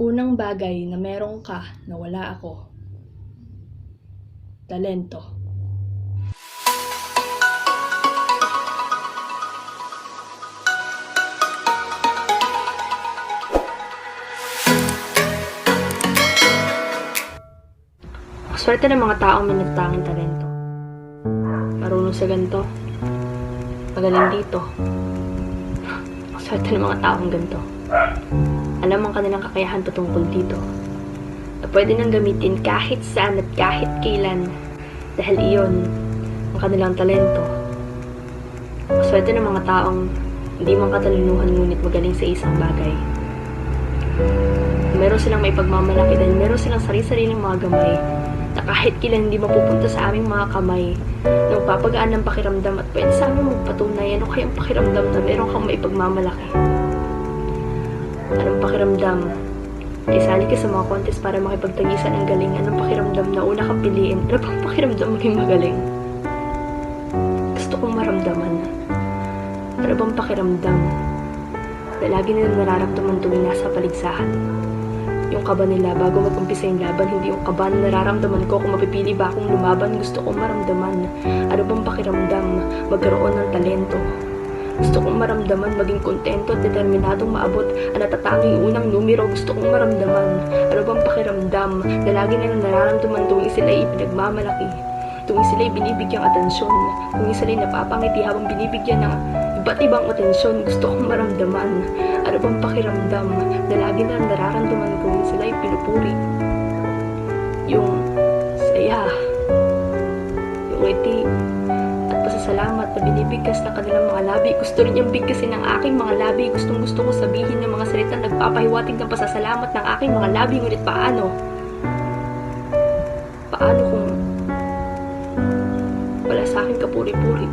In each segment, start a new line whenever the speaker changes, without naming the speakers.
Unang bagay na meron ka na wala ako. Talento. Swerte ng mga taong may nagtanging talento. Marunong sa ganito. Magaling dito. Swerte ng mga taong ganito. Alam ang kanilang kakayahan patungkol dito. Na pwede nang gamitin kahit saan at kahit kailan. Dahil iyon ang kanilang talento. Swerte ng mga taong hindi man katalinuhan ngunit magaling sa isang bagay. Meron silang may pagmamalaki dahil meron silang sarili-sariling mga gamay na kahit kailan hindi mapupunta sa aming mga kamay na magpapagaan ng pakiramdam at pwede sa amin magpatunay ano kayang pakiramdam na meron kang may pagmamalaki. Anong pakiramdam? Isali ka sa mga contest para makipagtagisan ng galing. Anong pakiramdam na una kang piliin? Ano bang pakiramdam maging magaling? Gusto kong maramdaman. Ano bang pakiramdam na lagi nilang nararamdaman tuwing nasa paligsahan? Yung kaba nila bago mag-umpisa yung laban, hindi yung kaba na nararamdaman ko kung mapipili ba akong lumaban. Gusto kong maramdaman. Ano bang pakiramdam magkaroon ng talento? Gusto kong maramdaman maging kontento at determinadong maabot ang natatanging unang numero. Gusto kong maramdaman. Ano bang pakiramdam na lagi nilang nararamdaman tuwing sila'y pinagmamalaki, tuwing sila'y binibigyang atensyon, tuwing sila'y napapangiti habang binibigyan ng iba't ibang atensyon. Gusto kong maramdaman. Ano bang pakiramdam na lagi nilang nararamdaman tuwing sila'y pinupuri? Yung saya, yung ngiti, at pasasalamat na binibigkas ng kanilang mga labi. Gusto rin niyang bigkasin ng aking mga labi. Gustong gusto ko sabihin ng mga salitang nagpapahiwatig ng pasasalamat ng aking mga labi. Ngunit paano? Paano kung wala sa akin kapuri-puri?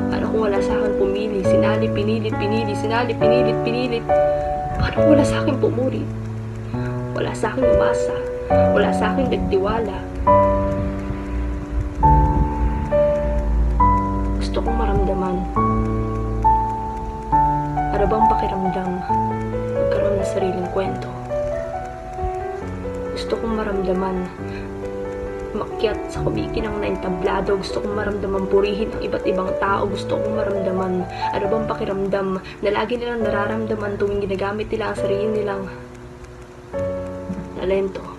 Paano kung wala sa akin pumili? Sinali, pinilit, pinili, sinali, pinilit, pinilit. Paano kung wala sa akin pumuri? Wala sa akin umasa. Wala sa akin nagtiwala. Gusto kong maramdaman. Ano bang pakiramdam magkaroon ng sariling kwento? Gusto kong maramdaman makyat sa kubiki ng naentablado. Gusto kong maramdaman purihin ang iba't ibang tao. Gusto kong maramdaman ano bang pakiramdam na lagi nilang nararamdaman tuwing ginagamit nila ang sarili nilang talento.